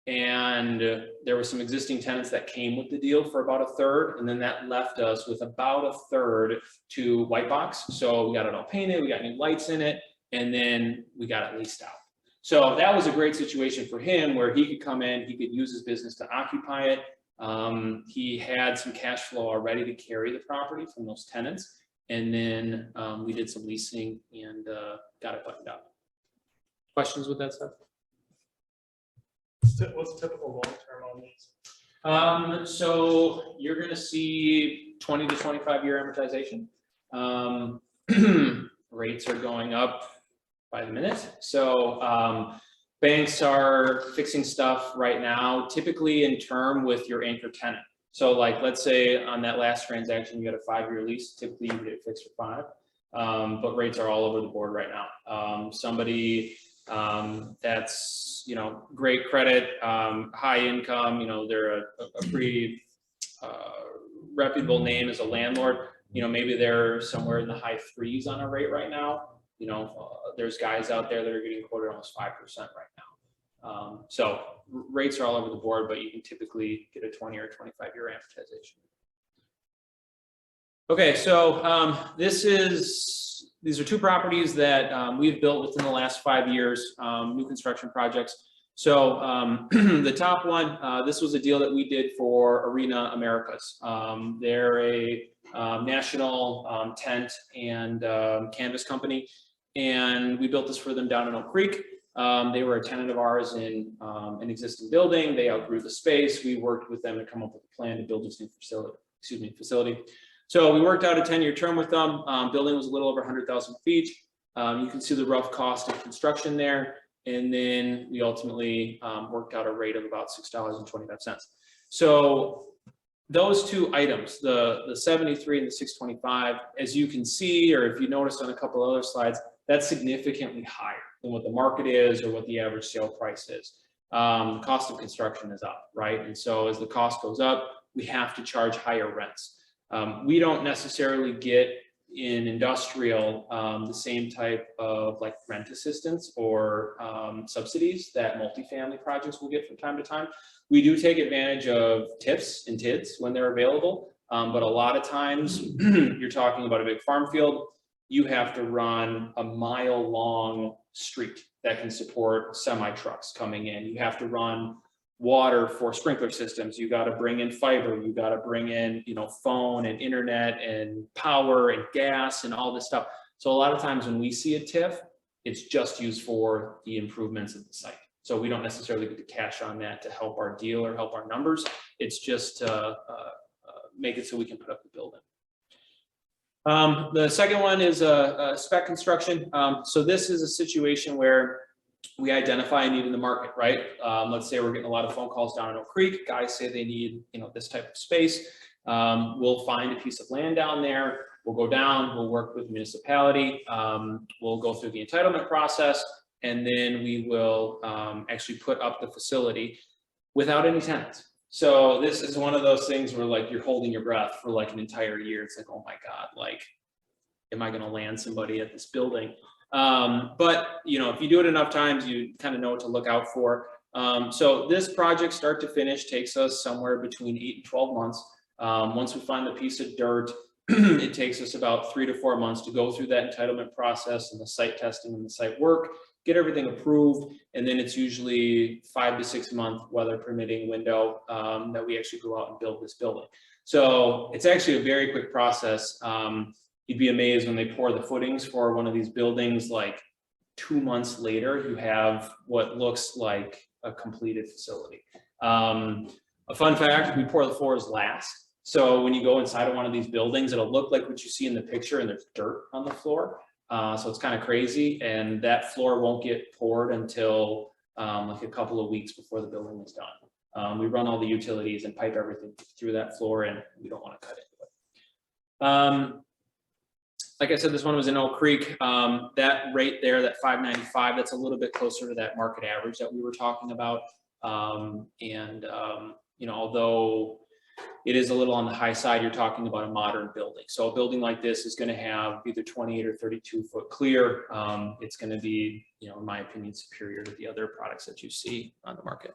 And there were some existing tenants that came with the deal for about 1/3. And then that left us with about 1/3 to white box. So we got it all painted, we got new lights in it, and then we got it leased out. So that was a great situation for him where he could come in, he could use his business to occupy it. He had some cash flow already to carry the property from those tenants. And then we did some leasing and got it buttoned up. Questions with that stuff? What's typical long-term on these? So you're going to see 20 to 25 year amortization. Rates are going up by the minute. So banks are fixing stuff right now, typically in term with your anchor tenant. So like, let's say on that last transaction, you had a 5-year lease, typically you would get fixed for 5, but rates are all over the board right now. Somebody that's, you know, great credit, high income, you know, they're a pretty reputable name as a landlord, you know, maybe they're somewhere in the high 3s on a rate right now. You know, there's guys out there that are getting quoted almost 5% right now. So rates are all over the board, but you can typically get a 20 or 25 year amortization. Okay, so these are 2 properties that we've built within the last 5 years, new construction projects. So the top one, this was a deal that we did for Arena Americas. They're a national tent and canvas company, and we built this for them down in Oak Creek. They were a tenant of ours in an existing building. They outgrew the space. We worked with them to come up with a plan to build this new facility. So we worked out a 10-year term with them. Building was a little over 100,000 feet. You can see the rough cost of construction there. And then we ultimately worked out a rate of about $6.25. So those 2 items, the 73 and the 625, as you can see, or if you noticed on a couple other slides, that's significantly higher than what the market is or what the average sale price is. The cost of construction is up, right? And so as the cost goes up, we have to charge higher rents. We don't necessarily get in industrial, the same type of like rent assistance or subsidies that multifamily projects will get from time to time. We do take advantage of TIFs and TIDs when they're available, but a lot of times you're talking about a big farm field, you have to run a mile-long street that can support semi-trucks coming in. You have to run water for sprinkler systems. You got to bring in fiber. You got to bring in, you know, phone and internet and power and gas and all this stuff. So a lot of times when we see a TIF, it's just used for the improvements of the site. So we don't necessarily get to cash on that to help our deal or help our numbers. It's just to make it so we can put up the building. The second one is a spec construction. So this is a situation where we identify a need in the market, right? Let's say we're getting a lot of phone calls down in Oak Creek. Guys say they need, you know, this type of space. We'll find a piece of land down there. We'll go down. We'll work with the municipality. We'll go through the entitlement process, and then we will actually put up the facility without any tenants. So this is one of those things where like you're holding your breath for like an entire year. It's like, oh my God, like, am I going to land somebody at this building? But you know, if you do it enough times, you kind of know what to look out for. So this project start to finish takes us somewhere between 8 and 12 months. Once we find the piece of dirt, it takes us about 3 to 4 months to go through that entitlement process and the site testing and the site work, get everything approved. And then it's usually 5 to 6 month weather permitting window that we actually go out and build this building. So it's actually a very quick process. You'd be amazed when they pour the footings for one of these buildings, like 2 months later, you have what looks like a completed facility. A fun fact, we pour the floors last. So when you go inside of one of these buildings, it'll look like what you see in the picture and there's dirt on the floor. So it's kind of crazy. And that floor won't get poured until like a couple of weeks before the building is done. We run all the utilities and pipe everything through that floor, and we don't want to cut into it. Like I said, this one was in Oak Creek. That rate there, that 595, that's a little bit closer to that market average that we were talking about. You know, although it is a little on the high side, you're talking about a modern building. So a building like this is going to have either 28 or 32 foot clear. It's going to be, you know, in my opinion, superior to the other products that you see on the market.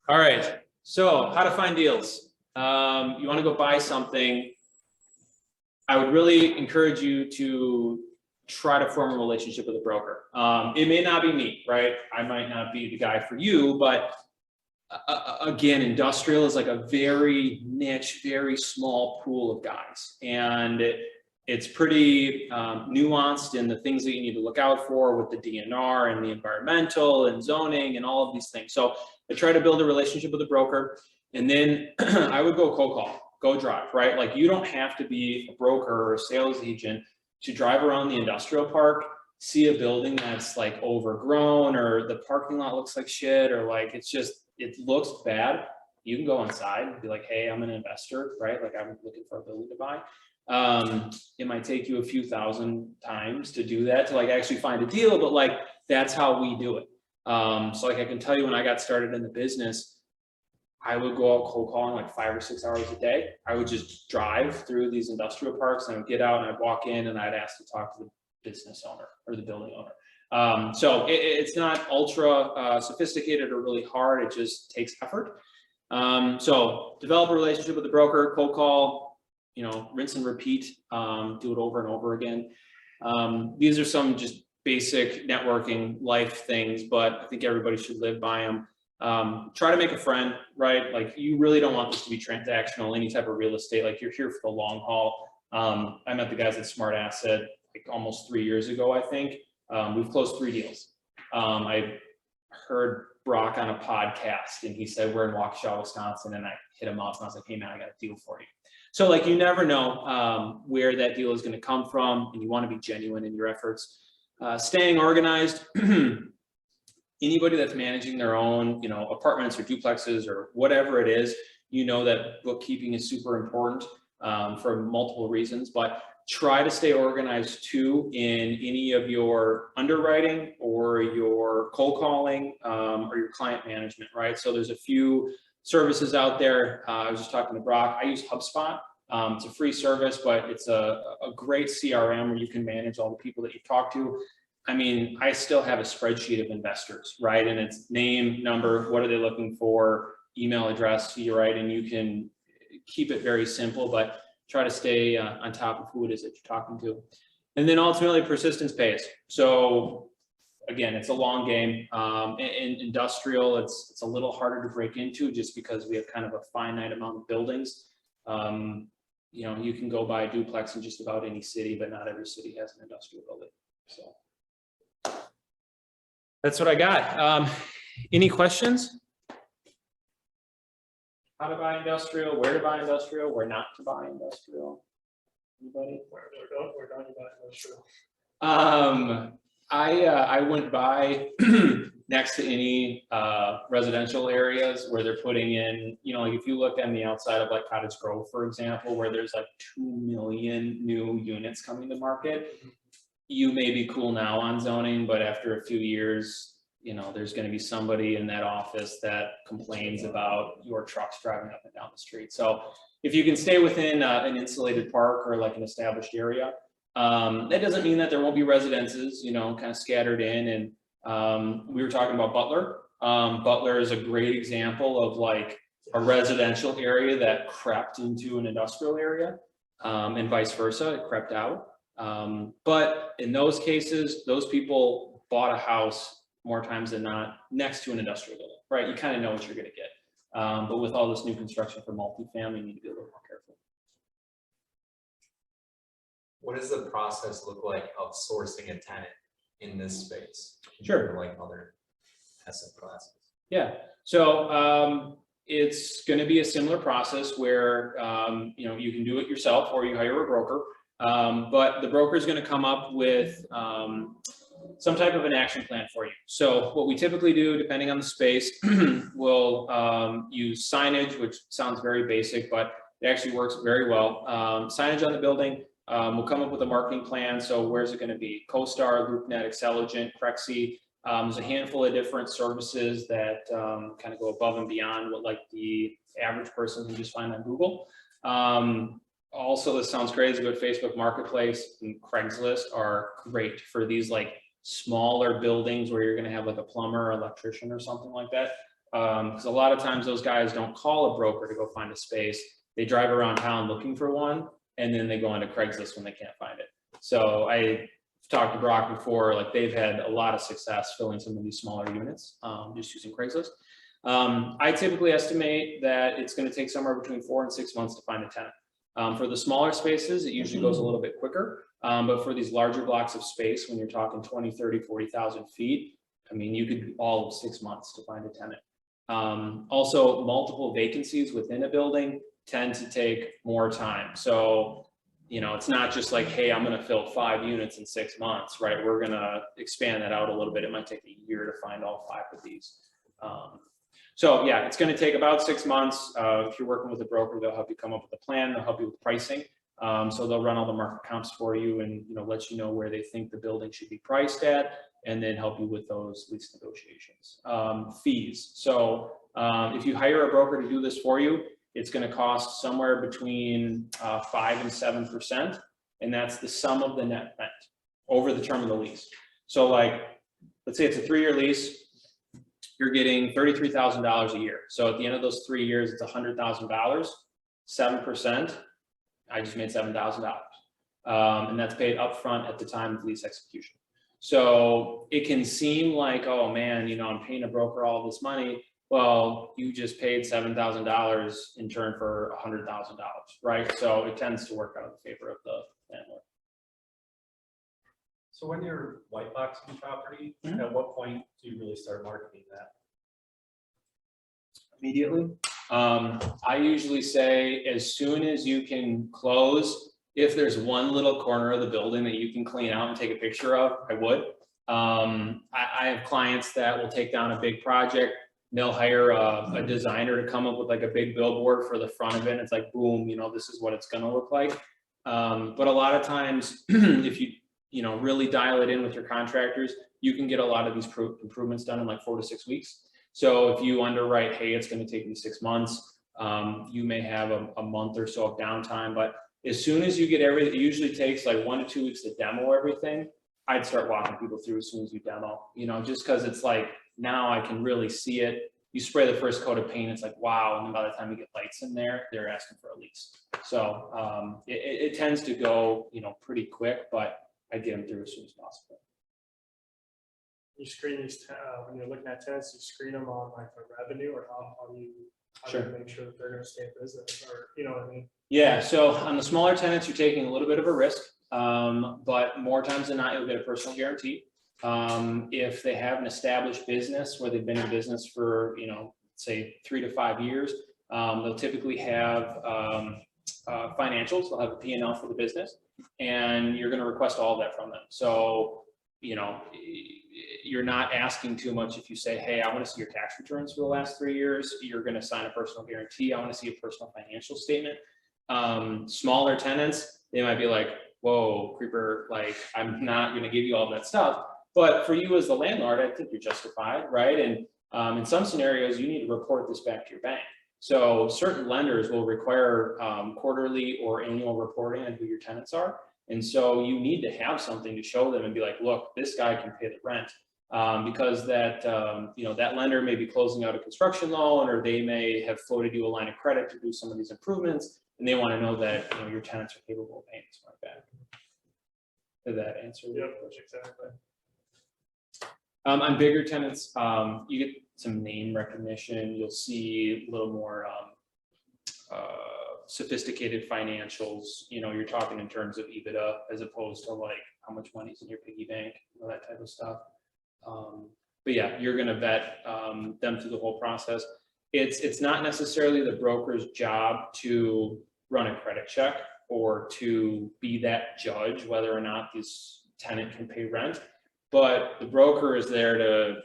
All right. So how to find deals. You want to go buy something. I would really encourage you to try to form a relationship with a broker. It may not be me, right? I might not be the guy for you, but again, industrial is like a very niche, very small pool of guys. And it's pretty nuanced in the things that you need to look out for with the DNR and the environmental and zoning and all of these things. So I try to build a relationship with a broker, and then I would go cold call. Go drive, right? Like you don't have to be a broker or a sales agent to drive around the industrial park, see a building that's like overgrown or the parking lot looks like shit, or like it's just, it looks bad. You can go inside and be like, hey, I'm an investor, right? Like I'm looking for a building to buy. It might take you a few thousand times to do that, to like actually find a deal, but like that's how we do it. So like I can tell you, when I got started in the business, I would go out cold calling like 5 or 6 hours a day. I would just drive through these industrial parks and I would get out and I'd walk in and I'd ask to talk to the business owner or the building owner. So it's not ultra sophisticated or really hard. It just takes effort. So develop a relationship with the broker, cold call, you know, rinse and repeat, do it over and over again. These are some just basic networking life things, but I think everybody should live by them. Try to make a friend, right? Like you really don't want this to be transactional, any type of real estate. Like you're here for the long haul. I met the guys at Smart Asset like almost 3 years ago, I think. We've closed 3 deals. I heard Brock on a podcast and he said, we're in Waukesha, Wisconsin. And I hit him up and I was like, hey man, I got a deal for you. So like, you never know where that deal is going to come from, and you want to be genuine in your efforts. Staying organized. Anybody that's managing their own, you know, apartments or duplexes or whatever it is, you know that bookkeeping is super important for multiple reasons, but try to stay organized too in any of your underwriting or your cold calling or your client management, right? So there's a few services out there. I was just talking to Brock. I use HubSpot. It's a free service, but it's a great CRM where you can manage all the people that you talk to. I mean, I still have a spreadsheet of investors, right? And it's name, number, what are they looking for, email address, right? And you can keep it very simple, but try to stay on top of who it is that you're talking to. And then ultimately persistence pays. So again, it's a long game. In industrial, it's a little harder to break into just because we have kind of a finite amount of buildings. You know, you can go buy a duplex in just about any city, but not every city has an industrial building. So that's what I got. Any questions? How to buy industrial, where to buy industrial, where not to buy industrial? Anybody? Where don't you buy industrial? I wouldn't buy next to any residential areas where they're putting in, you know, like if you look on the outside of like Cottage Grove, for example, where there's like 2 million new units coming to market, you may be cool now on zoning, but after a few years, you know, there's going to be somebody in that office that complains about your trucks driving up and down the street. So if you can stay within an insulated park or like an established area, that doesn't mean that there won't be residences, you know, kind of scattered in. And we were talking about Butler. Butler is a great example of like a residential area that crept into an industrial area, and vice versa, it crept out. But in those cases, those people bought a house more times than not next to an industrial building, right? You kind of know what you're going to get. But with all this new construction for multifamily, you need to be a little more careful. What does the process look like of sourcing a tenant in this space? Sure. Like other asset classes. Yeah. So it's going to be a similar process where you know, you can do it yourself or you hire a broker. But the broker is going to come up with some type of an action plan for you. So what we typically do, depending on the space, we'll use signage, which sounds very basic, but it actually works very well. Signage on the building. We'll come up with a marketing plan. So where's it going to be? CoStar, LoopNet, Xceligent, Crexi. There's a handful of different services that kind of go above and beyond what like the average person can just find on Google. Also, this sounds crazy, but Facebook Marketplace and Craigslist are great for these like smaller buildings where you're going to have like a plumber or electrician or something like that. Because a lot of times those guys don't call a broker to go find a space. They drive around town looking for one, and then they go onto Craigslist when they can't find it. So I talked to Brock before, like they've had a lot of success filling some of these smaller units, just using Craigslist. I typically estimate that it's going to take somewhere between 4 and 6 months to find a tenant. For the smaller spaces, it usually goes a little bit quicker. But for these larger blocks of space, when you're talking 20, 30, 40,000 feet, I mean, you could all of 6 months to find a tenant. Also, multiple vacancies within a building tend to take more time. So, you know, it's not just like, hey, I'm going to fill 5 units in 6 months, right? We're going to expand that out a little bit. It might take a year to find all 5 of these. So yeah, it's going to take about 6 months. If you're working with a broker, they'll help you come up with a plan. They'll help you with pricing. So they'll run all the market comps for you and, you know, let you know where they think the building should be priced at, and then help you with those lease negotiations. Fees. So if you hire a broker to do this for you, it's going to cost somewhere between 5 and 7%. And that's the sum of the net rent over the term of the lease. So like, let's say it's a 3-year lease. You're getting $33,000 a year. So at the end of those 3 years, it's $100,000, 7%. I just made $7,000. And that's paid upfront at the time of lease execution. So it can seem like, oh man, you know, I'm paying a broker all this money. Well, you just paid $7,000 in turn for $100,000, right? So it tends to work out in favor of the landlord. So when you're white boxing property, at what point do you really start marketing that? Immediately. I usually say as soon as you can close, if there's one little corner of the building that you can clean out and take a picture of, I would. I have clients that will take down a big project. They'll hire a designer to come up with like a big billboard for the front of it. It's like, boom, you know, this is what it's going to look like. But a lot of times, if you know, really dial it in with your contractors, you can get a lot of these improvements done in like 4 to 6 weeks. So if you underwrite, hey, it's going to take me 6 months, You may have a month or so of downtime, but as soon as you get everything, it usually takes like 1 to 2 weeks to demo everything. I'd start walking people through as soon as you demo, just because it's like, now I can really see it. You spray the first coat of paint, it's like, wow. And then by the time you get lights in there, they're asking for a lease. So it tends to go, pretty quick, but I get them through as soon as possible. You screen these, when you're looking at tenants, you screen them on like the revenue, or how do you Sure. make sure that they're gonna stay in business, or, you know what I mean? Yeah, so on the smaller tenants, you're taking a little bit of a risk, but more times than not, you'll get a personal guarantee. If they have an established business where they've been in business for, say 3 to 5 years, they'll typically have financials. They'll have a P&L for the business, and you're going to request all of that from them. So, you're not asking too much if you say, hey, I want to see your tax returns for the last 3 years. You're going to sign a personal guarantee. I want to see a personal financial statement. Smaller tenants, they might be like, whoa, creeper, like, I'm not going to give you all that stuff. But for you as the landlord, I think you're justified, right? And in some scenarios, you need to report this back to your bank. So certain lenders will require quarterly or annual reporting on who your tenants are. And so you need to have something to show them and be like, look, this guy can pay the rent. Because that, that lender may be closing out a construction loan, or they may have floated you a line of credit to do some of these improvements, and they want to know that your tenants are capable of paying this money back. Did that answer? Yep, exactly. On bigger tenants, you get some name recognition. You'll see a little more sophisticated financials. You're talking in terms of EBITDA as opposed to like how much money's in your piggy bank, that type of stuff. But yeah, you're going to vet them through the whole process. It's not necessarily the broker's job to run a credit check or to be that judge whether or not this tenant can pay rent, but the broker is there to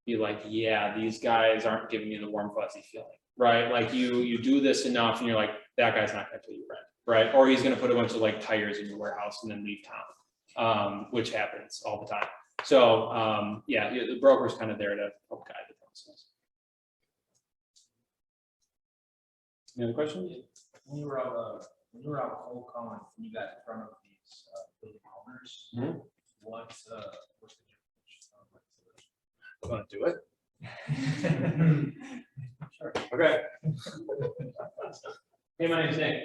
be like, yeah, these guys aren't giving you the warm fuzzy feeling, right? Like you do this enough and you're like, that guy's not going to pay you rent, right? Or he's going to put a bunch of like tires in your warehouse and then leave town, which happens all the time. So yeah, the broker's kind of there to help guide the process. Any other questions? When you were out cold calling, you got in front of these building owners, what's the difference? Want to do it? Sure. Okay. Hey, my name's Nick.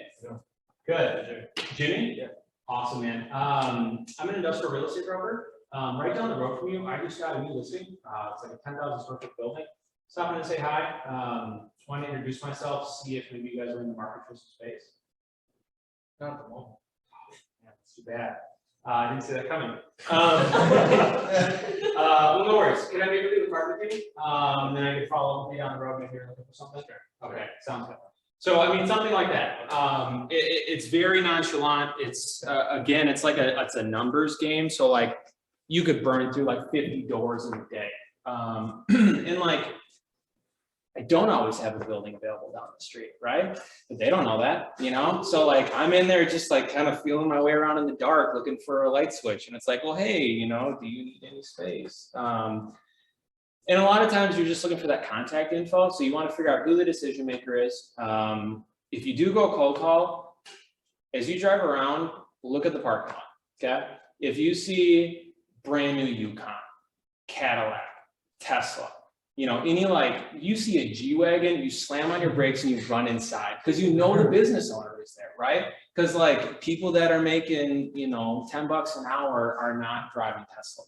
Good. Jimmy? Yeah. Awesome, man. I'm an industrial real estate broker. Right down the road from you, I just got a new listing. It's like a 10,000 square foot building. Stopping to say hi. Just wanted to introduce myself, see if maybe you guys are in the market for some space. Not at the moment. Yeah, it's too bad. I didn't see that coming. Well, no worries. Can I maybe do the card with you? Then I can follow up with you down the road. Maybe you're looking for something. Okay, sounds good. So, I mean, something like that. It's very nonchalant. It's again, it's like it's a numbers game. So, like, you could burn through like 50 doors in a day. And like, I don't always have a building available down the street, right? But they don't know that, So like, I'm in there just like kind of feeling my way around in the dark, looking for a light switch. And it's like, well, hey, do you need any space? And a lot of times you're just looking for that contact info. So you want to figure out who the decision maker is. If you do go cold call, as you drive around, look at the parking lot, okay? If you see brand new Yukon, Cadillac, Tesla, you see a G-Wagon, you slam on your brakes and you run inside because the business owner is there, right? Because like people that are making, $10 an hour are not driving Tesla.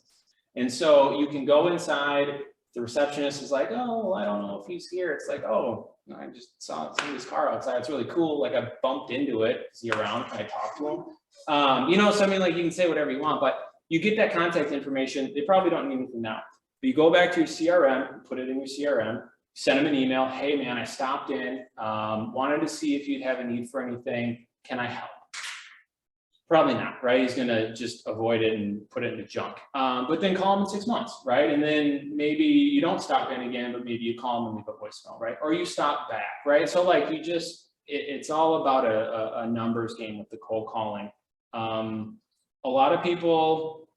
And so you can go inside, the receptionist is like, oh, well, I don't know if he's here. It's like, oh, I just saw somebody's car outside. It's really cool. Like I bumped into it. Is he around? Can I talk to him? So I mean, like you can say whatever you want, but you get that contact information. They probably don't need anything now. But you go back to your CRM, put it in your CRM, send them an email. Hey man, I stopped in, wanted to see if you'd have a need for anything. Can I help? Probably not, right? He's gonna just avoid it and put it in the junk. But then call him in 6 months, right? And then maybe you don't stop in again, but maybe you call him and leave a voicemail, right? Or you stop back, right? So like it's all about a numbers game with the cold calling. A lot of people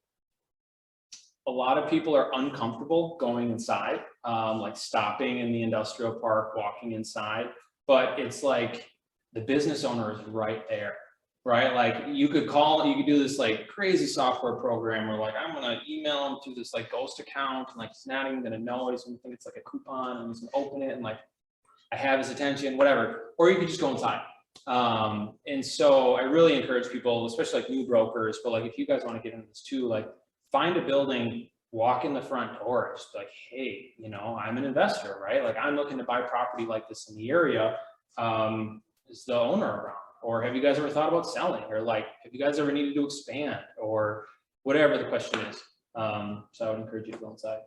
are uncomfortable going inside, like stopping in the industrial park, walking inside. but it's like the business owner is right there, right? Like you could do this like crazy software program where like, I'm gonna email him through this like ghost account and like, he's not even gonna know, he's gonna think it's like a coupon and he's gonna open it and like, I have his attention, whatever, or you could just go inside. And so I really encourage people, especially like new brokers, but like if you guys want to get into this too, like find a building, walk in the front door, just like, hey, you know, I'm an investor, right? Like I'm looking to buy property like this in the area. Is the owner around? Or have you guys ever thought about selling? Or like, have you guys ever needed to expand or whatever the question is? So I would encourage you to go inside.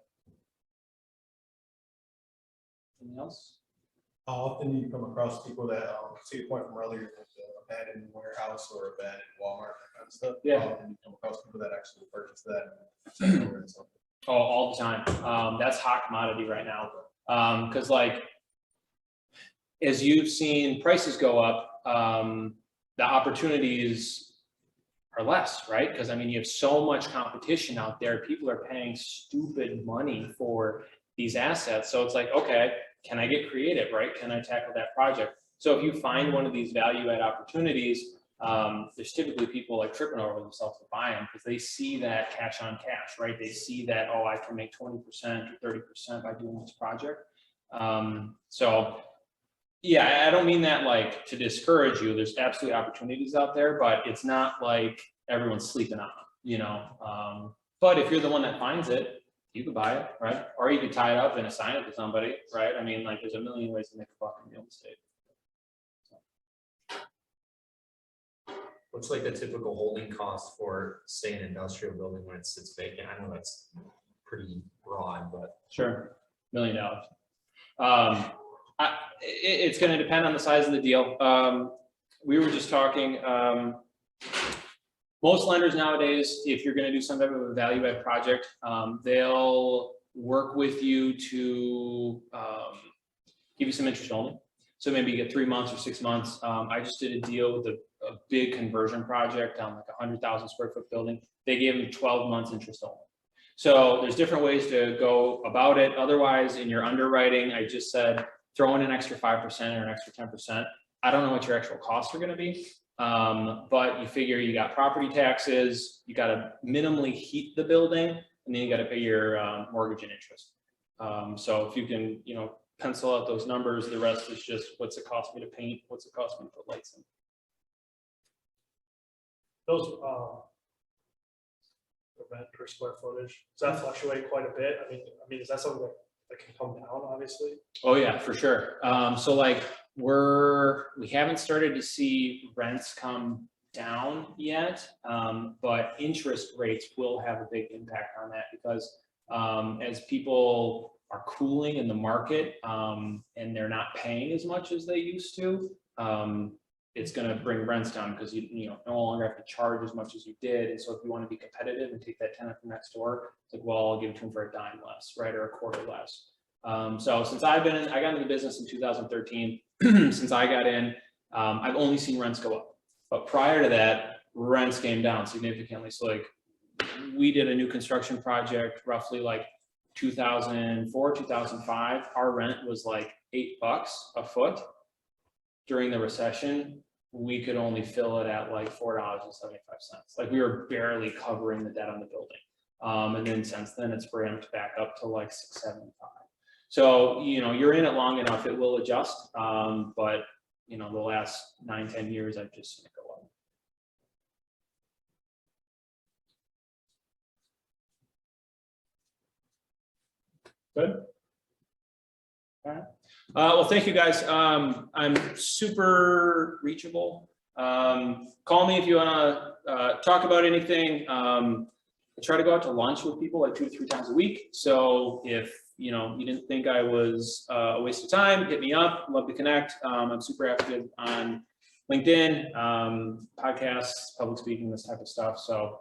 Anything else? How often do you come across people that, to your point from earlier, like the abandoned warehouse or abandoned Walmart, that kind of stuff? Yeah. How often do you come across people that actually purchase that? And sell it or something? Oh, all the time. That's hot commodity right now. Because like, as you've seen prices go up, the opportunities are less, right? Because I mean, you have so much competition out there. People are paying stupid money for these assets. So it's like, okay, can I get creative, right? Can I tackle that project? So if you find one of these value add opportunities, there's typically people like tripping over themselves to buy them because they see that cash on cash, right? They see that, oh, I can make 20% or 30% by doing this project. So yeah, I don't mean that like to discourage you. There's absolutely opportunities out there, but it's not like everyone's sleeping on them, you know? But if you're the one that finds it, you could buy it, right? Or you could tie it up and assign it to somebody, right? I mean, like there's a million ways to make a buck in real estate. What's like the typical holding cost for, say, an industrial building when it sits vacant? I know that's pretty broad, but. Sure, $1 million. It's going to depend on the size of the deal. We were just talking, most lenders nowadays, if you're going to do some type of a value add project, they'll work with you to give you some interest only. So maybe you get 3 months or 6 months. I just did a deal with a big conversion project on like 100,000 square foot building. They gave me 12 months interest only. So there's different ways to go about it. Otherwise, in your underwriting, I just said, throw in an extra 5% or an extra 10%. I don't know what your actual costs are going to be. But you figure you got property taxes, you got to minimally heat the building, and then you got to pay your mortgage and interest. So if you can, you know, pencil out those numbers, the rest is just what's it cost me to paint, what's it cost me to put lights in. Those, rent per square footage, does that fluctuate quite a bit? I mean, is that something that can come down, obviously? Oh yeah, for sure. So like we haven't started to see rents come down yet, but interest rates will have a big impact on that because as people are cooling in the market and they're not paying as much as they used to, it's going to bring rents down because you no longer have to charge as much as you did. And so if you want to be competitive and take that tenant from next door, it's like, well, I'll give it to them for a dime less, right, or a quarter less. So since I got into the business in 2013, since I got in, I've only seen rents go up. But prior to that, rents came down significantly. So like we did a new construction project roughly like 2004, 2005. Our rent was like $8 a foot. During the recession, we could only fill it at like $4.75. Like we were barely covering the debt on the building. And then since then it's ramped back up to like $6.75. So, you know, you're in it long enough, it will adjust. But, you know, the last 9-10 years, I've just seen it go up. Good. All right. Well, thank you guys. I'm super reachable. Call me if you want to talk about anything. I try to go out to lunch with people like 2 to 3 times a week. So if you didn't think I was a waste of time, hit me up. Love to connect. I'm super active on LinkedIn, podcasts, public speaking, this type of stuff. So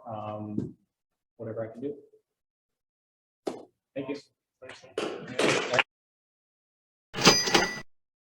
whatever I can do. Thank you. Thanks.